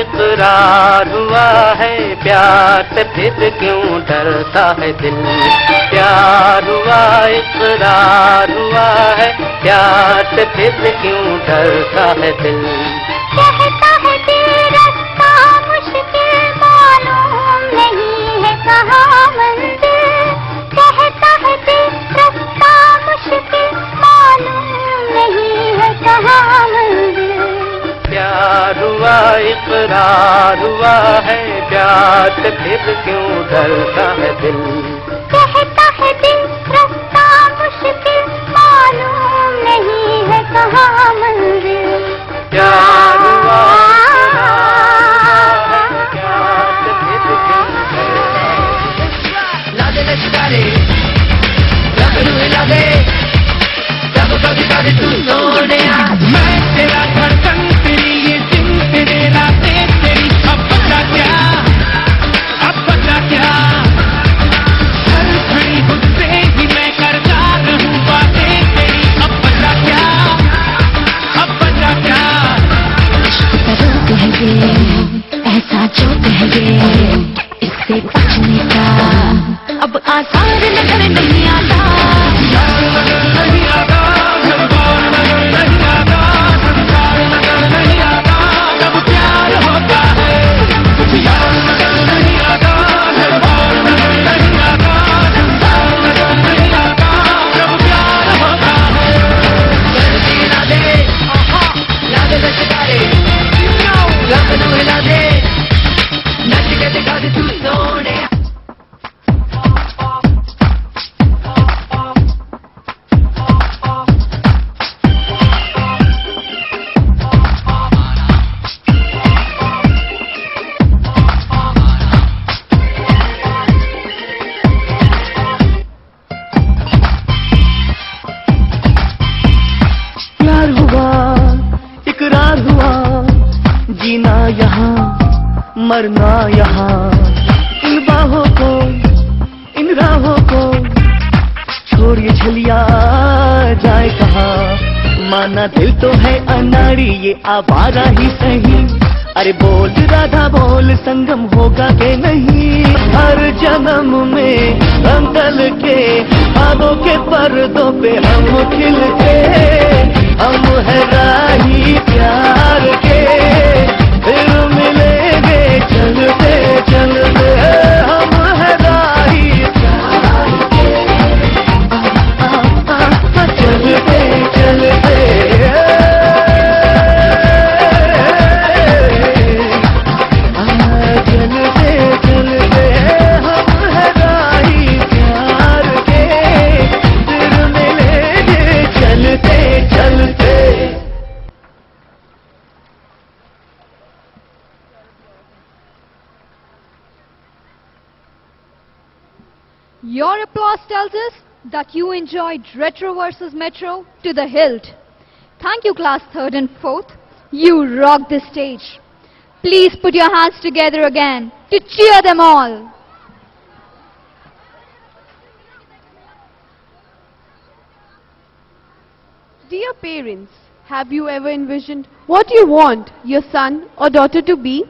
इकरार हुआ है, प्यार से फिर क्यों डरता है दिल। प्यार हुआ इकरार हुआ है, प्यार से फिर क्यों डरता है दिल। कहता है दिल रास्ता मुश्किल मालूम नहीं है कहाँ मंजिल। कहता है दिल रास्ता मुश्किल मालूम नहीं है कहाँ मंजिल। प्यार हुआ इकरार हुआ है, प्यार से फिर क्यों डरता है दिल। कहता है दिल रास्ता मुश्किल मालूम नहीं है कहाँ मंजिल। प्यार हुआ इकरार है, प्यार से फिर क्यों डरता है। ला दे लश्कारे, रब नू हिला दे, रब कभी कभी तू सोने आज। मैं तेरा धड़कन तेरी ये दिन तेरे रातें तेरी, अब बचा क्या, अब बचा क्या। हर घड़ी मुझसे ही मैं करता रहूं बातें तेरी, अब बचा क्या, अब बचा क्या। रोग है ये, ऐसा जोग है ये, इससे बचने का अब आसान नजर नहीं आता। नहीं आता संसार नजर नहीं आता, संसार नजर नहीं आता जब प्यार होता है। कुछ यार नजर नहीं आता, संसार नजर नहीं आता, संसार नजर नहीं आता जब प्यार होता है। जल्दी ला दे, ला दे लश्कारे, रब नू हिला दे, नच के दिखा दे तू सोने। प्यार हुआ इकरार हुआ, जीना यहाँ मरना यहाँ। इन बाहों को इन राहों को छोड़ ये झलिया जाए कहाँ। माना दिल तो है अनाड़ी ये आवारा ही सही। अरे बोल राधा बोल संगम होगा के नहीं। हर जन्म में अंकल के ख्वाबों के पर्दों पे हम खिलते। हम है राही प्यार के, फिर मिलेंगे चलते चलते। हम है राही प्यार के, चलते चलते। Your applause tells us that you enjoyed Retro vs. Metro to the hilt. Thank you, class 3rd and 4th. You rocked the stage. Please put your hands together again to cheer them all. Dear parents, have you ever envisioned what you want your son or daughter to be?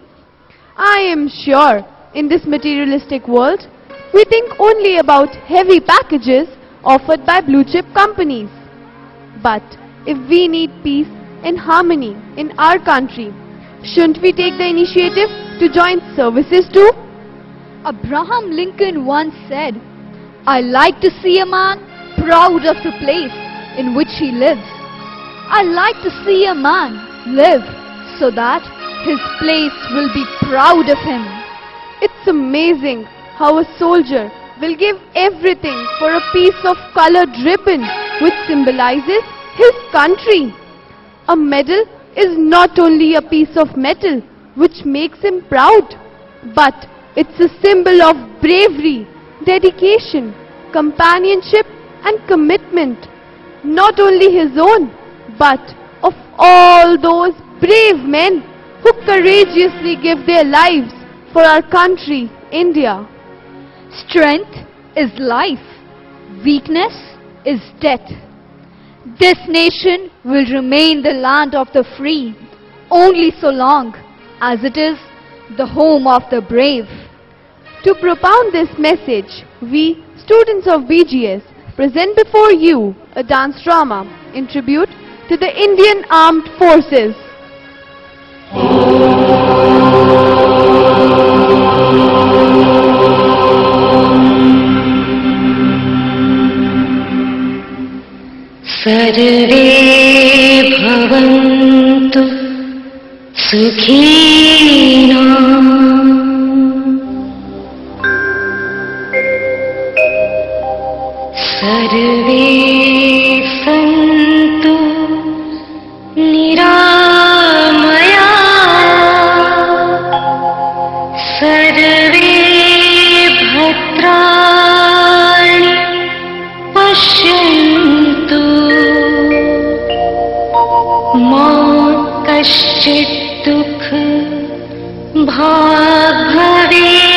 I am sure in this materialistic world, we think only about heavy packages offered by blue chip companies. But if we need peace and harmony in our country, shouldn't we take the initiative to join services too? Abraham Lincoln once said, "I like to see a man proud of the place in which he lives. I like to see a man live so that his place will be proud of him." It's amazing how a soldier will give everything for a piece of colored ribbon which symbolizes his country. A medal is not only a piece of metal which makes him proud, but it's a symbol of bravery, dedication, companionship and commitment, not only his own, but of all those brave men who courageously give their lives for our country, India. Strength is life. Weakness is death. This nation will remain the land of the free only so long as it is the home of the brave. To propound this message, we, students of BGS, present before you a dance drama in tribute to the Indian Armed Forces. सर्वे भवन्तु सुखिनः सर्वे सन्तु निरामयाः सर्वे भद्राणि पश्यन्तु मा कश्चित् दुःख भाग् भवेत्।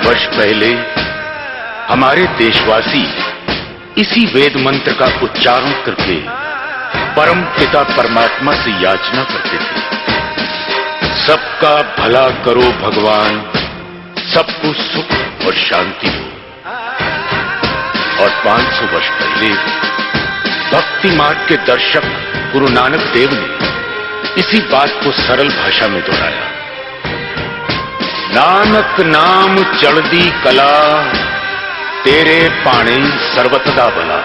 वर्ष पहले हमारे देशवासी इसी वेद मंत्र का उच्चारण करके परम पिता परमात्मा से याचना करते थे, सबका भला करो भगवान, सबको सुख और शांति हो। और 500 वर्ष पहले भक्ति मार्ग के दर्शक गुरु नानक देव ने इसी बात को सरल भाषा में दोहराया। नानक नाम चढ़दी कला, तेरे पाणे सर्वतदा भला।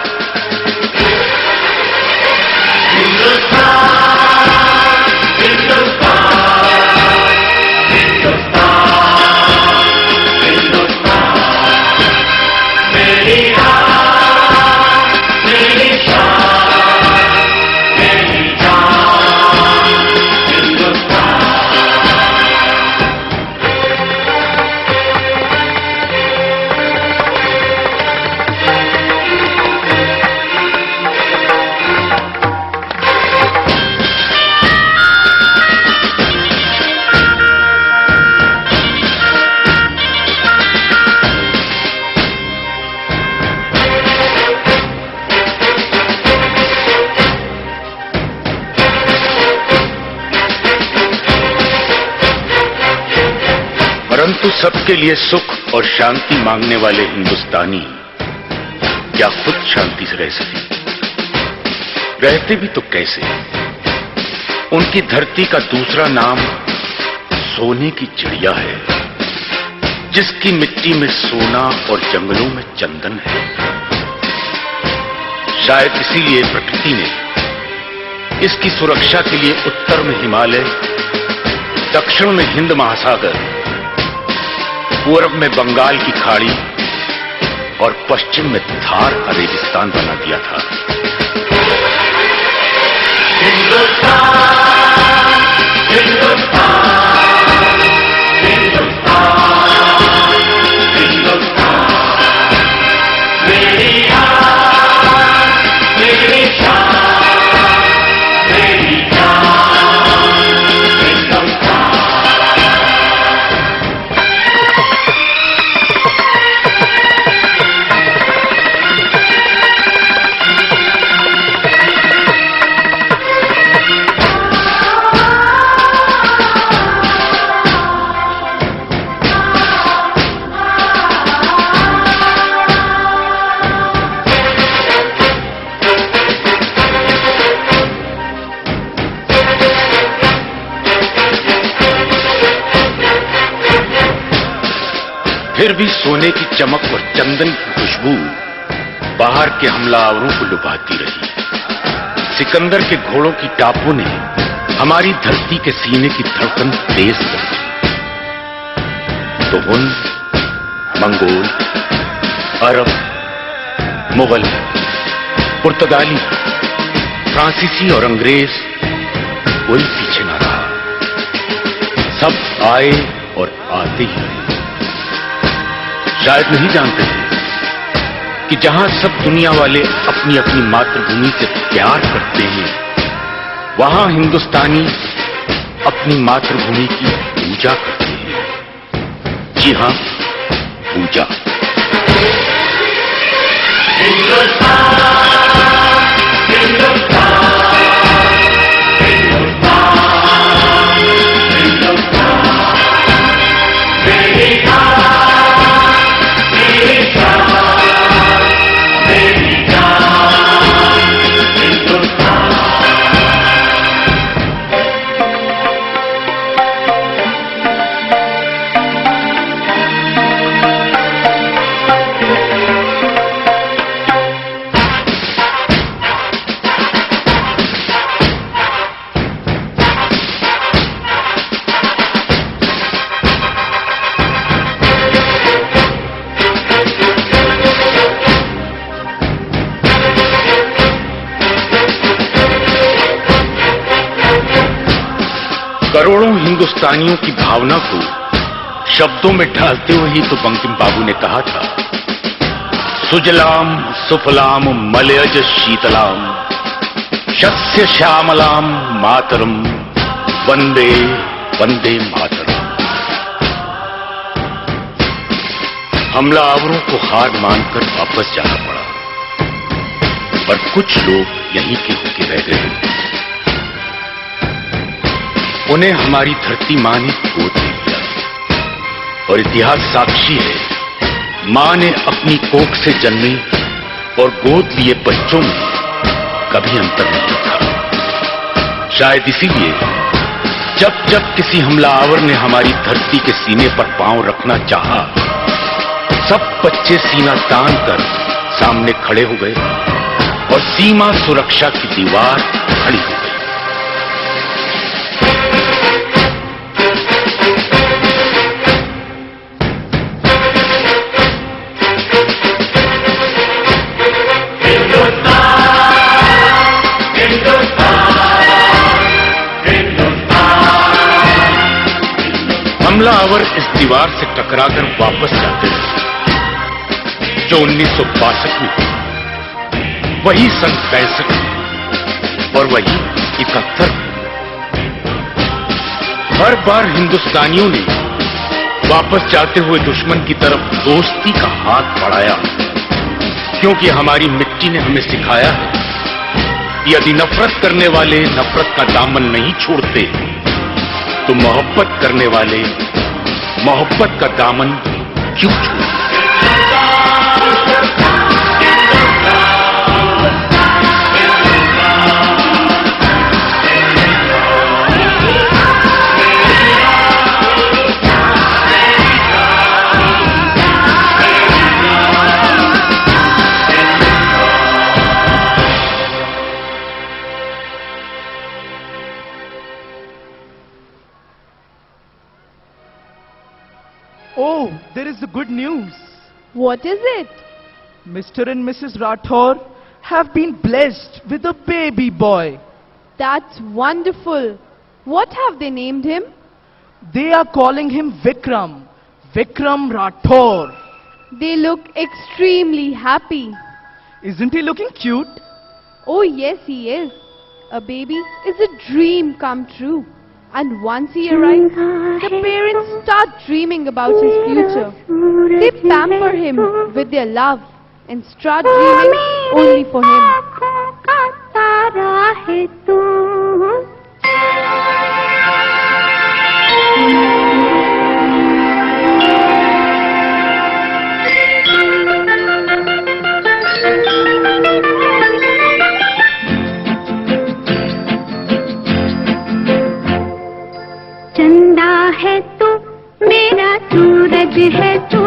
परंतु सबके लिए सुख और शांति मांगने वाले हिंदुस्तानी क्या खुद शांति से रह सके? रहते भी तो कैसे? उनकी धरती का दूसरा नाम सोने की चिड़िया है, जिसकी मिट्टी में सोना और जंगलों में चंदन है। शायद इसीलिए प्रकृति ने इसकी सुरक्षा के लिए उत्तर में हिमालय, दक्षिण में हिंद महासागर, पूर्व में बंगाल की खाड़ी और पश्चिम में थार रेगिस्तान बना दिया था। हिंदुस्तान, हिंदुस्तान, हिंदुस्तान, हिंदुस्तान, मेरी आन, मेरी शान, मेरी जान, फिर भी सोने की चमक और चंदन की खुशबू बाहर के हमलावरों को लुभाती रही। सिकंदर के घोड़ों की टापों ने हमारी धरती के सीने की धड़कन तेज कर दी। तो हुन, मंगोल, अरब, मुगल, पुर्तगाली, फ्रांसीसी और अंग्रेज कोई पीछे ना रहा। सब आए और आते ही रहे। शायद नहीं जानते थे कि जहां सब दुनिया वाले अपनी अपनी मातृभूमि से प्यार करते हैं, वहां हिंदुस्तानी अपनी मातृभूमि की पूजा करते हैं। जी हां, पूजा। करोड़ों हिंदुस्तानियों की भावना को शब्दों में ढालते हुए ही तो बंकिम बाबू ने कहा था, सुजलाम सुफलाम मलयज शीतलाम शस्य श्यामलाम मातरम वंदे वंदे मातरम। हमलावरों को हार मानकर वापस जाना पड़ा, पर कुछ लोग यहीं के होके रह गए। उन्हें हमारी धरती मां ने गोद ले लिया, और इतिहास साक्षी है, मां ने अपनी कोख से जन्मे और गोद लिए बच्चों में कभी अंतर नहीं रखा। शायद इसीलिए जब जब किसी हमलावर ने हमारी धरती के सीने पर पांव रखना चाहा, सब बच्चे सीना तान कर सामने खड़े हो गए और सीमा सुरक्षा की दीवार खड़ी हो गई। हमलावर इस दीवार से टकराकर वापस जाते रहे जो 1962 में हुआ, वही सन 65 में और वही 71 में। हर बार हिंदुस्तानियों ने वापस जाते हुए दुश्मन की तरफ दोस्ती का हाथ बढ़ाया, क्योंकि हमारी मिट्टी ने हमें सिखाया है कि यदि नफरत करने वाले नफरत का दामन नहीं छोड़ते, तो मोहब्बत करने वाले मोहब्बत का दामन क्यों छोड़ते? Oh, there is the good news. What is it? Mr. and Mrs. Rathore have been blessed with a baby boy. That's wonderful. What have they named him? They are calling him Vikram. Vikram Rathore. They look extremely happy. Isn't he looking cute? Oh yes, he is. A baby is a dream come true. And once he arrives, the parents start dreaming about his future. They pamper him with their love and start dreaming only for him. चंदा है तू, मेरा सूरज है तू,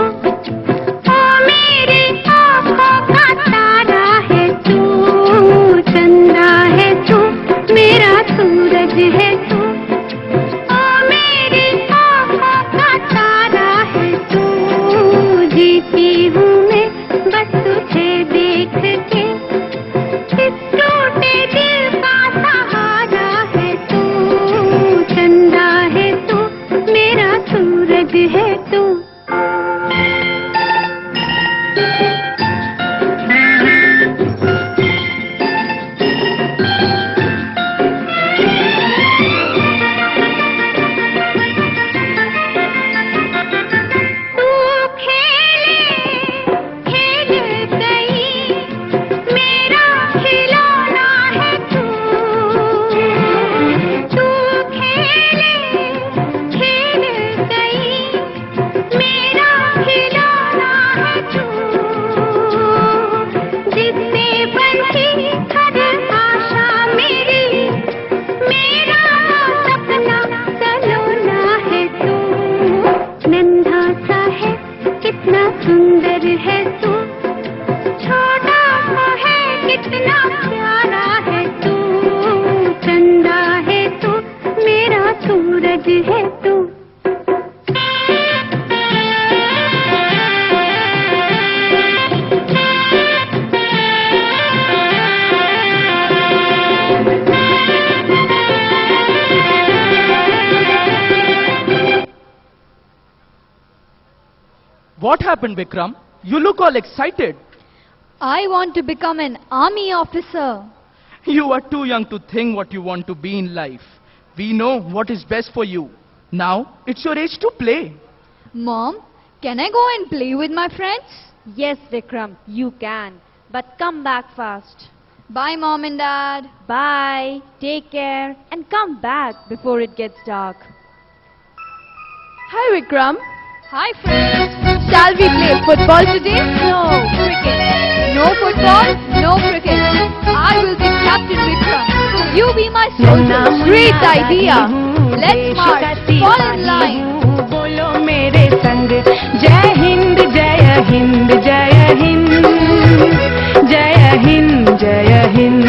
समंदर है तू, छोटा सा है कितना प्यारा है तू, चंदा है तू, मेरा सूरज है तू। What happened, Vikram? You look all excited. I want to become an army officer. You are too young to think what you want to be in life. We know what is best for you. Now, it's your age to play. Mom, can I go and play with my friends? Yes, Vikram, you can. But come back fast. Bye, Mom and Dad. Bye. Take care. And come back before it gets dark. Hi, Vikram. Hi, friends. Shall we play football today? No, cricket. No football, no cricket. I will be Captain Vikram. You be my soldier. Great idea. Let's march. Fall in line. बोलो मेरे संग, जय हिंद जय हिंद जय हिंद, जय हिंद जय हिंद।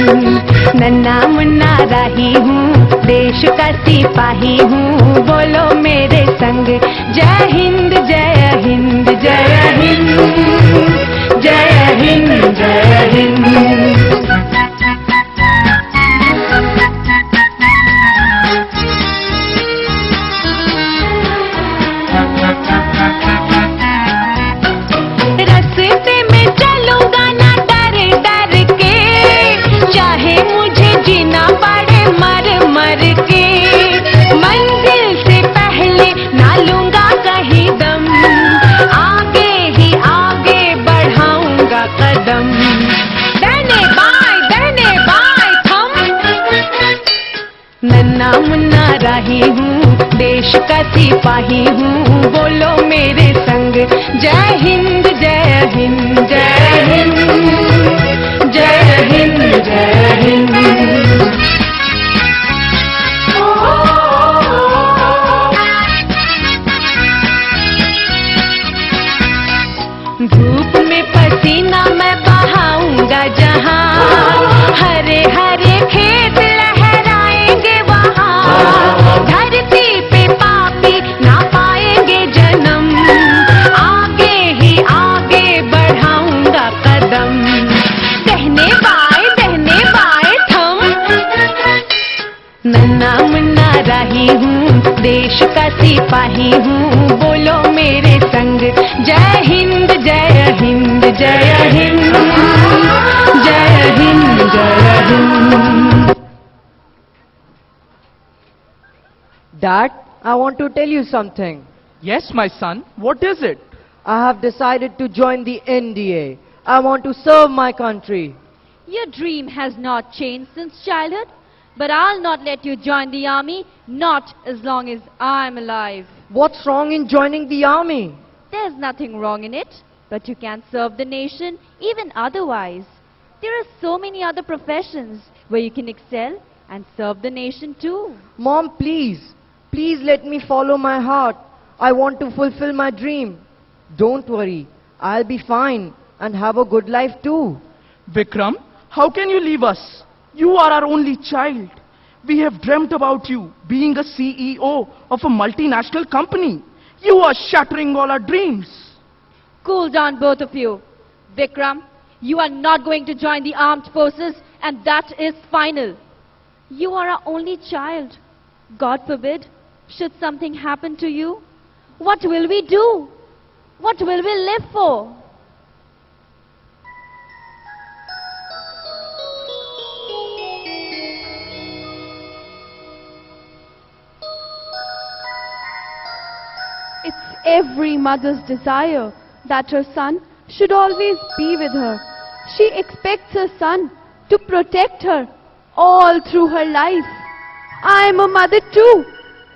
नन्ना मुन्ना राही हूँ, देश का सिपाही हूँ, बोलो मेरे संग, जय हिंद जय हिंद जय हिंद, जय हिंद जय हिंद। नन्ना मुन्ना राही हूँ, देश का सिपाही हूँ, बोलो मेरे संग, जय हिंद जय हिंद जय हिंद, जय हिंद जय हिंद। धूप में पसीना मैं बहाऊंगा जहाँ, हरे हरे खेत लहराएंगे वहाँ, धरती पे पापी ना पाएंगे जन्म, आगे ही आगे बढ़ाऊंगा कदम, दहने बाएं थम। नन्ना मुन्ना राही हूँ, देश का सिपाही हूँ, बोलो मेरे संग, जय हिंद जय हिंद जय हिंद, जय हिंद जय Hind. Dad, I want to tell you something. Yes, my son. What is it? I have decided to join the NDA. I want to serve my country. Your dream has not changed since childhood, but I'll not let you join the army, not as long as I'm alive. What's wrong in joining the army? There's nothing wrong in it, but you can serve the nation even otherwise. There are so many other professions where you can excel and serve the nation too. Mom, please let me follow my heart. I want to fulfill my dream. Don't worry, I'll be fine and have a good life too. Vikram, how can you leave us? You are our only child. We have dreamt about you being a CEO of a multinational company. You are shattering all our dreams. Cool down, both of you. Vikram, you are not going to join the armed forces, and that is final. You are our only child. God forbid, should something happen to you, what will we do? What will we live for? It's every mother's desire that her son should always be with her. She expects her son to protect her all through her life. I am a mother too.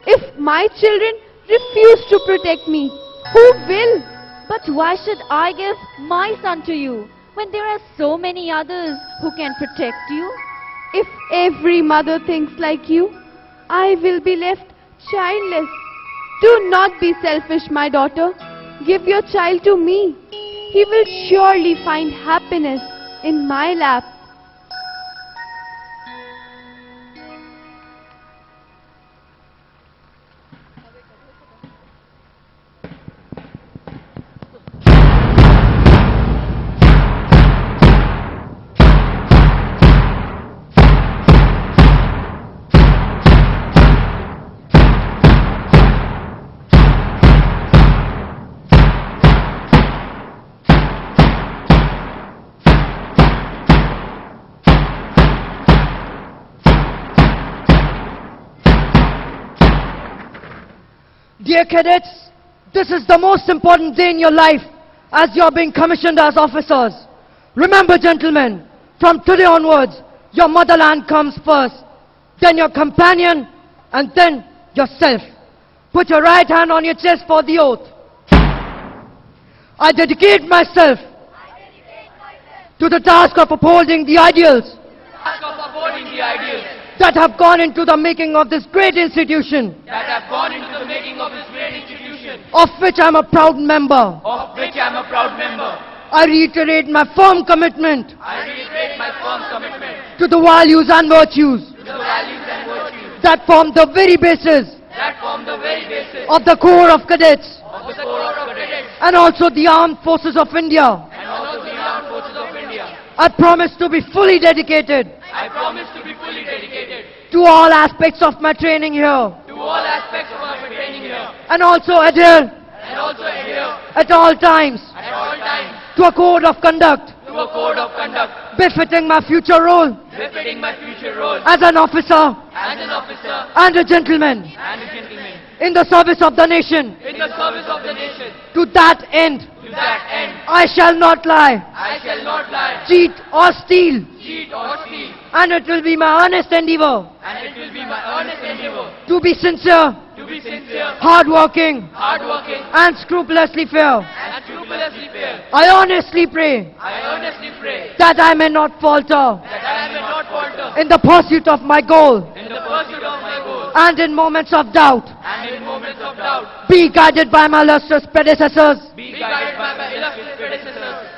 If my children refuse to protect me, who will? But why should I give my son to you when there are so many others who can protect you? If every mother thinks like you, I will be left childless. Do not be selfish, my daughter. Give your child to me. he will surely find happiness in my lap. Dear cadets, this is the most important day in your life as you are being commissioned as officers. Remember, gentlemen, from today onwards, your motherland comes first, then your companion, and then yourself. Put your right hand on your chest for the oath. I dedicate myself to the task of upholding the ideals that have gone into the making of this great institution, of which I am a proud member. I reiterate my firm commitment to the values and virtues that form the very basis of the Corps of Cadets and also the Armed Forces of India. I promise to be fully dedicated to all aspects of my training here, and also adhere at all times to a code of conduct befitting my future role as an officer and a gentleman in the service of the nation. To that end, I shall not lie, cheat or steal, and it will be my earnest endeavor to be sincere, hardworking, and scrupulously fair. I honestly pray that I may not falter in the pursuit of my goal, and in moments of doubt, be guided by my illustrious predecessors,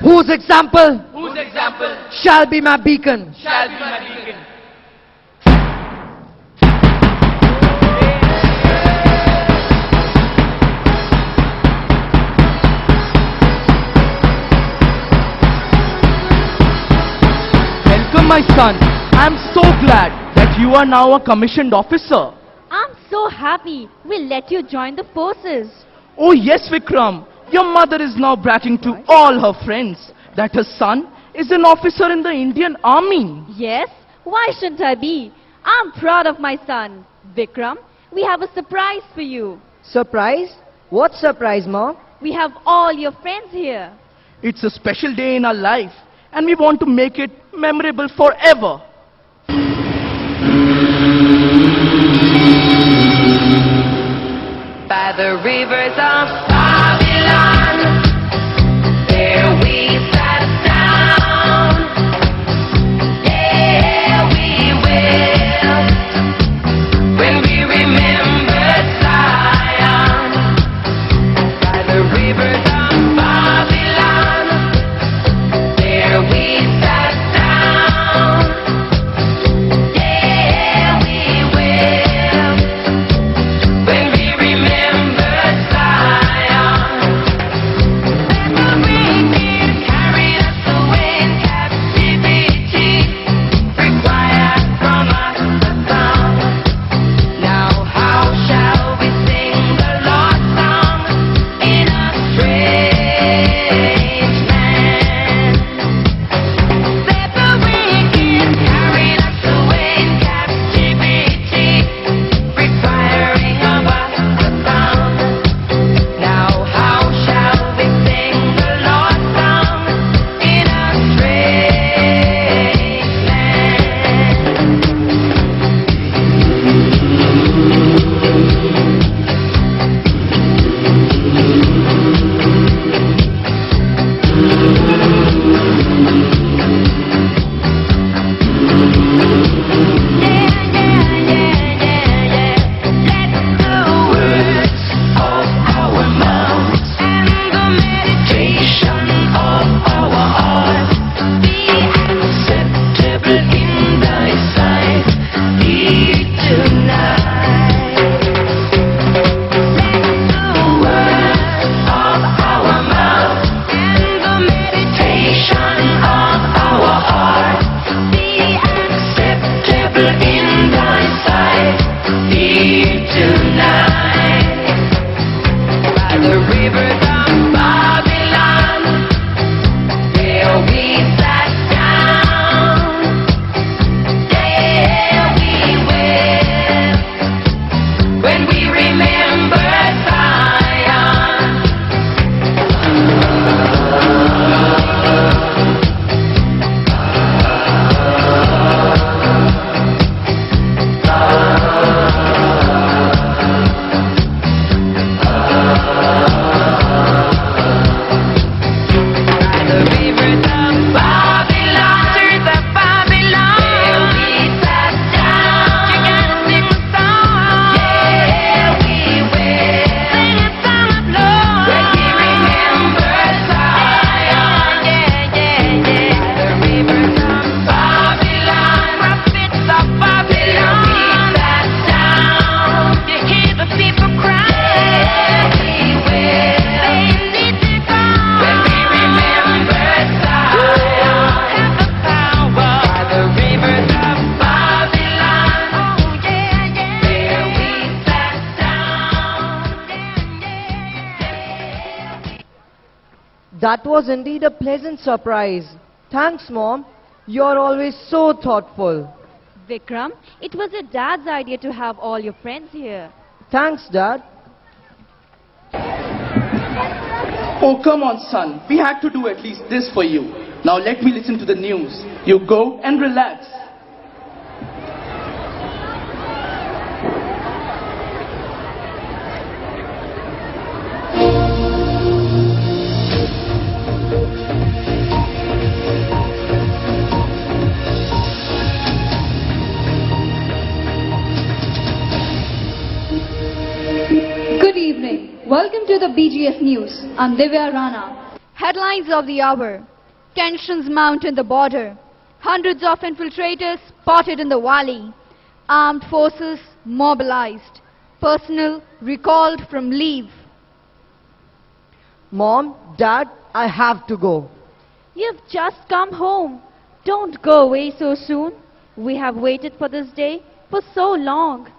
whose example shall be my beacon. Welcome, my son. I'm so glad that you are now a commissioned officer. I'm so happy we'll let you join the forces. Oh yes, Vikram. Your mother is now bragging to all her friends that her son is an officer in the Indian Army. Yes, why shouldn't I be? I'm proud of my son. Vikram, we have a surprise for you. Surprise? What surprise, Mom? We have all your friends here. It's a special day in our life, and we want to make it memorable forever. By the rivers of Babylon, there we sat down. There we will, when we remembered Zion. By the rivers of Babylon, there we sat down. There we will, when we remembered Zion. That was indeed a pleasant surprise. Thanks, Mom. You're always so thoughtful. Vikram, it was your dad's idea to have all your friends here. Thanks, Dad. Oh, come on, son. We had to do at least this for you. Now let me listen to the news. You go and relax. Good evening. Welcome to the BGS News. I'm Divya Rana. Headlines of the hour. Tensions mount in the border. Hundreds of infiltrators spotted in the valley. Armed forces mobilized. Personnel recalled from leave. Mom, Dad, I have to go. You've just come home. Don't go away so soon. We have waited for this day for so long.